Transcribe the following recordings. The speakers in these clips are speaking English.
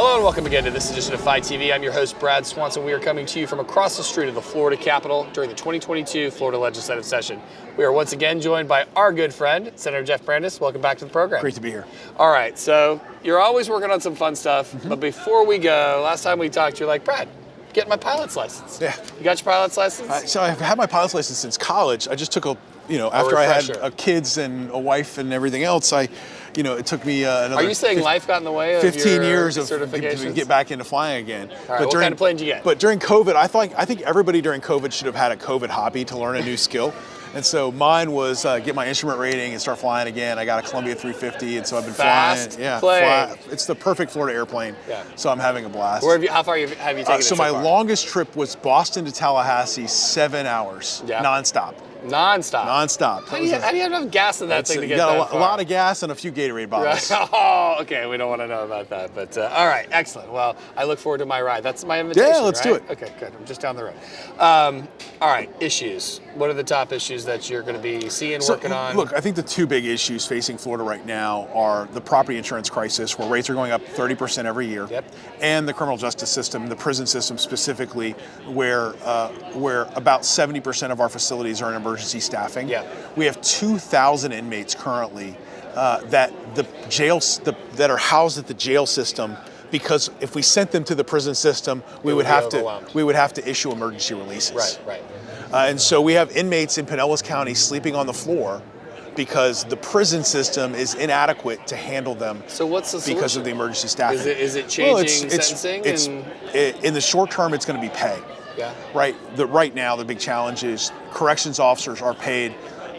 Hello and welcome again to this edition of Fi TV. I'm your host, Brad Swanson. We are coming to you from across the street of the Florida Capitol during the 2022 Florida legislative session. We are once again joined by our good friend, Senator Jeff Brandes. Welcome back to the program. Great to be here. All right, so you're always working on some fun stuff, but before we go, last time we talked, you're like, Brad, getting my pilot's license. Yeah. You got your pilot's license? So I've had my pilot's license since college. I just took after I had kids and a wife and everything else, it took me another. Are you saying life got in the way of 15 your years of certifications? to get back into flying again. All right, what kind of plane did you get? But during COVID, I think everybody during COVID should have had a COVID hobby to learn a new skill. And so mine was get my instrument rating and start flying again. I got a Columbia 350, and so I've been flying. Yeah, it's the perfect Florida airplane. Yeah. So I'm having a blast. How far have you taken it so so my far? longest trip was Boston to Tallahassee, 7 hours, nonstop. Nonstop. How do you have enough gas in that thing to get that far? A lot of gas and a few Gatorade bottles. Right. Oh, okay. We don't want to know about that. But all right, excellent. Well, I look forward to my ride. That's my invitation. Yeah, let's do it. Okay, good. I'm just down the road. All right, issues. What are the top issues that you're going to be seeing, working on? Look, I think the two big issues facing Florida right now are the property insurance crisis, where rates are going up 30% every year, and the criminal justice system, the prison system specifically, where about 70% of our facilities are in emergency staffing. Yeah. We have 2,000 inmates currently that are housed at the jail system, because if we sent them to the prison system, we would have to issue emergency releases. Right. And so we have inmates in Pinellas County sleeping on the floor because the prison system is inadequate to handle them. So what's the solution? Because of the emergency staffing. Is it changing sentencing? In the short term, it's going to be pay. Yeah. Right now, the big challenge is corrections officers are paid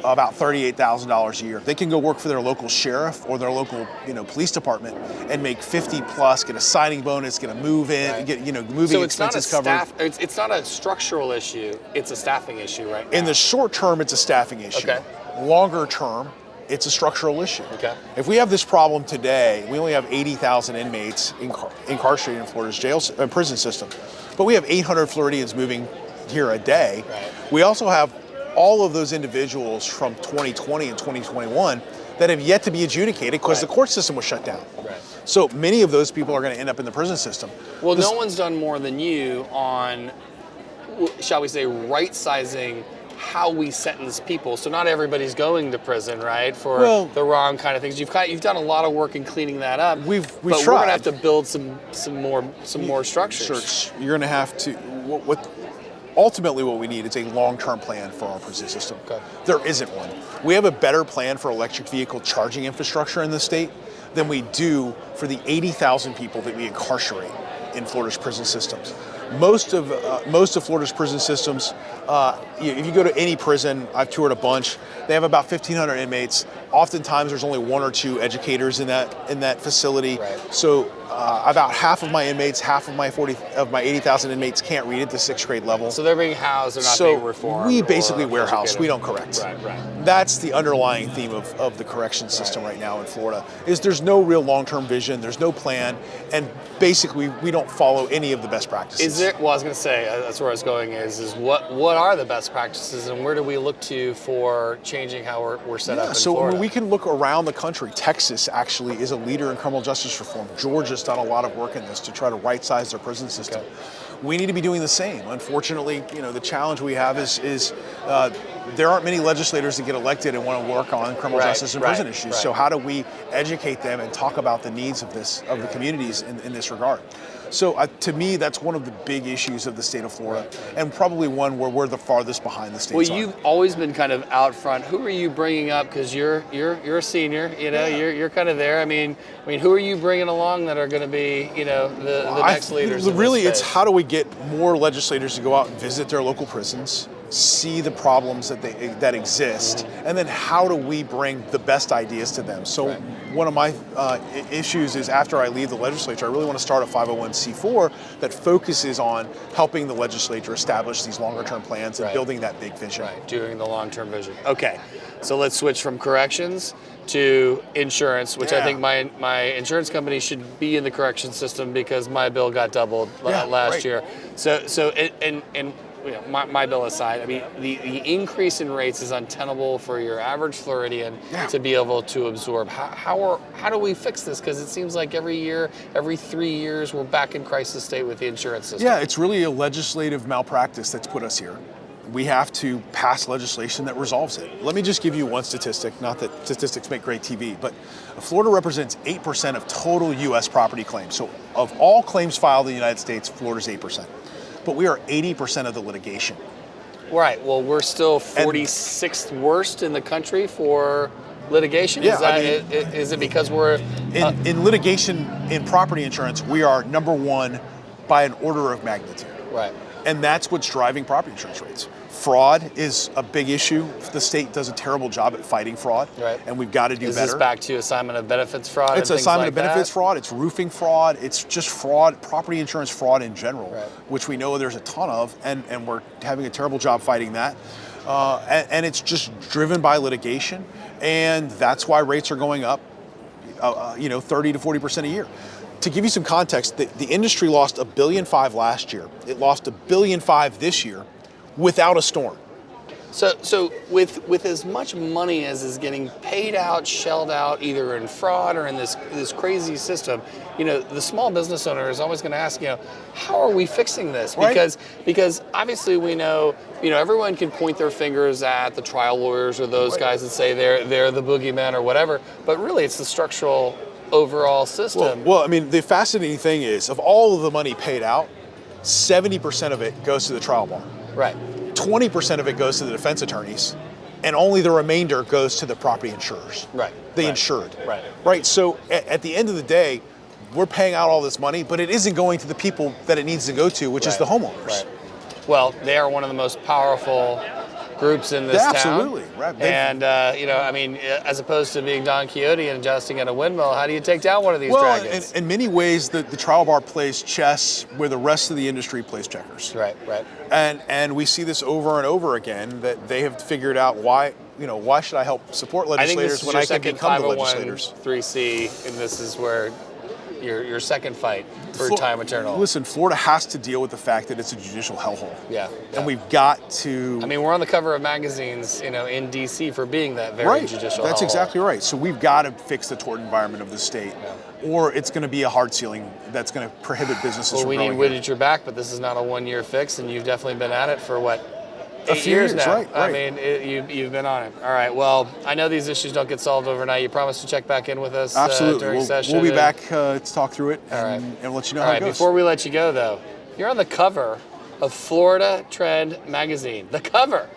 about $38,000 a year. They can go work for their local sheriff or their local, police department and make 50 plus, get a signing bonus, get a move in, get moving expenses covered. It's not a structural issue. It's a staffing issue, right now. In the short term, it's a staffing issue. Okay. Longer term, it's a structural issue. Okay. If we have this problem today, we only have 80,000 inmates incarcerated in Florida's prison system, but we have 800 Floridians moving here a day. Right. We also have all of those individuals from 2020 and 2021 that have yet to be adjudicated because the court system was shut down. Right. So many of those people are going to end up in the prison system. Well, no one's done more than you on, shall we say, right-sizing how we sentence people. So not everybody's going to prison, right, for the wrong kind of things. You've done a lot of work in cleaning that up. We've but tried. We're going to have to build some more structures. You're going to have to. Ultimately, what we need is a long-term plan for our prison system. Okay. There isn't one. We have a better plan for electric vehicle charging infrastructure in the state than we do for the 80,000 people that we incarcerate in Florida's prison systems. Most of Florida's prison systems, if you go to any prison, I've toured a bunch, they have about 1,500 inmates. Oftentimes there's only one or two educators in that facility. Right. So about half of my inmates, half of my 80,000 inmates can't read at the 6th grade level. So they're being housed, they're not being reformed. We basically warehouse, we don't correct. Right. That's the underlying theme of the correction system right now in Florida, is there's no real long-term vision, there's no plan, and basically we don't follow any of the best practices. I was going to say, that's where I was going, is what are the best practices and where do we look to for changing how we're set up in Florida? So we can look around the country. Texas actually is a leader in criminal justice reform. Georgia's done a lot of work in this to try to right-size their prison system. Okay. We need to be doing the same. Unfortunately, the challenge we have is there aren't many legislators that get elected and want to work on criminal justice and prison issues. So how do we educate them and talk about the needs of the communities in this regard? So to me, that's one of the big issues of the state of Florida, and probably one where we're the farthest behind the states. Well, you've always been kind of out front. Who are you bringing up? Because you're a senior, you're kind of there. I mean, who are you bringing along that are going to be, the next leaders? Really, it's how do we get more legislators to go out and visit their local prisons, see the problems that exist, and then how do we bring the best ideas to them? So one of my issues is, after I leave the legislature, I really want to start a 501c4 that focuses on helping the legislature establish these longer term plans and building that big vision. Right, doing the long-term vision. Okay, so let's switch from corrections to insurance, which I think my insurance company should be in the correction system because my bill got doubled last year. So my bill aside, I mean, the increase in rates is untenable for your average Floridian to be able to absorb. How do we fix this? Because it seems like every 3 years, we're back in crisis state with the insurance system. Yeah, it's really a legislative malpractice that's put us here. We have to pass legislation that resolves it. Let me just give you one statistic, not that statistics make great TV, but Florida represents 8% of total U.S. property claims. So of all claims filed in the United States, Florida's 8%. But we are 80% of the litigation. Right, well, we're still 46th worst in the country for litigation? Yeah, Is it because we're... In litigation, in property insurance, we are number one by an order of magnitude. Right. And that's what's driving property insurance rates. Fraud is a big issue. The state does a terrible job at fighting fraud, right. And we've got to do better. Is this back to assignment of benefits fraud? It's assignment of benefits fraud, it's roofing fraud, it's just fraud, property insurance fraud in general, right. Which we know there's a ton of, and we're having a terrible job fighting that. And it's just driven by litigation, and that's why rates are going up, 30 to 40% a year. To give you some context, the industry lost $1.5 billion last year. It lost $1.5 billion this year without a storm. So with as much money as is getting paid out, shelled out, either in fraud or in this crazy system, the small business owner is always going to ask, how are we fixing this? Right. Because obviously we know, everyone can point their fingers at the trial lawyers or those guys and say they're the boogeyman or whatever, but really it's the structural overall system. Well, I mean, the fascinating thing is, of all of the money paid out, 70% of it goes to the trial bar. Right. 20% of it goes to the defense attorneys, and only the remainder goes to the property insurers. Right. The insured. Right. Right. So at the end of the day, we're paying out all this money, but it isn't going to the people that it needs to go to, which is the homeowners. Right. Well, they are one of the most powerful groups in this town. Absolutely. Right. And, as opposed to being Don Quixote and adjusting at a windmill, how do you take down one of these dragons? In many ways, the trial bar plays chess where the rest of the industry plays checkers. Right. And we see this over and over again, that they have figured out why should I help support legislators when I can become the legislators? 3C, and this is where your second fight for time eternal. Listen, Florida has to deal with the fact that it's a judicial hellhole. Yeah. And we've got to... I mean, we're on the cover of magazines, in D.C. for being that very judicial That's hellhole. Exactly right. So we've got to fix the tort environment of the state, or it's going to be a hard ceiling that's going to prohibit businesses from growing. Well, we need wind at your back, but this is not a one-year fix, and you've definitely been at it for, what, a few years now. Right. I mean, you've been on it. All right. Well, I know these issues don't get solved overnight. You promised to check back in with us during session. We'll be back to talk through it and let you know how it goes. Before we let you go, though, you're on the cover of Florida Trend magazine. The cover.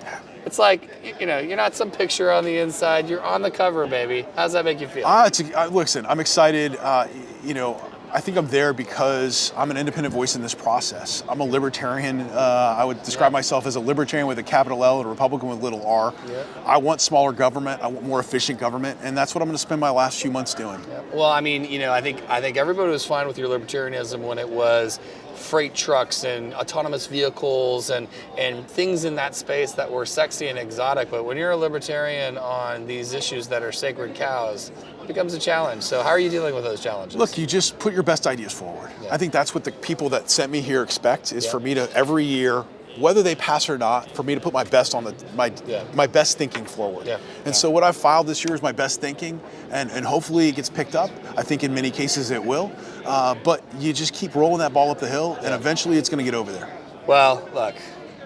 It's like, you're not some picture on the inside. You're on the cover, baby. How does that make you feel? Listen, I'm excited. I think I'm there because I'm an independent voice in this process. I'm a libertarian. I would describe myself as a libertarian with a capital L and a Republican with little r. Yeah. I want smaller government. I want more efficient government, and that's what I'm going to spend my last few months doing. Yeah. Well, I mean, I think everybody was fine with your libertarianism when it was freight trucks and autonomous vehicles and things in that space that were sexy and exotic. But when you're a libertarian on these issues that are sacred cows, it becomes a challenge. So how are you dealing with those challenges? Look, you just put your best ideas forward. Yeah. I think that's what the people that sent me here expect, is for me to, every year, whether they pass or not, for me to put my best on my best thinking forward. Yeah. And so what I've filed this year is my best thinking, and hopefully it gets picked up. I think in many cases it will. But you just keep rolling that ball up the hill, and eventually it's going to get over there. Well, look,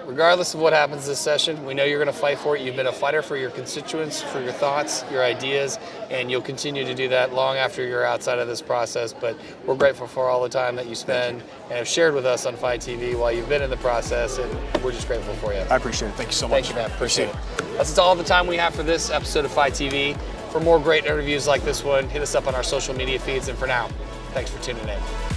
regardless of what happens this session, we know you're going to fight for it. You've been a fighter for your constituents, for your thoughts, your ideas, and you'll continue to do that long after you're outside of this process. But we're grateful for all the time that you spend and have shared with us on Fight TV while you've been in the process, and we're just grateful for you. I appreciate it. Thank you so much. Thank you, man. Appreciate it. That's all the time we have for this episode of Fight TV. For more great interviews like this one, hit us up on our social media feeds. And for now, thanks for tuning in.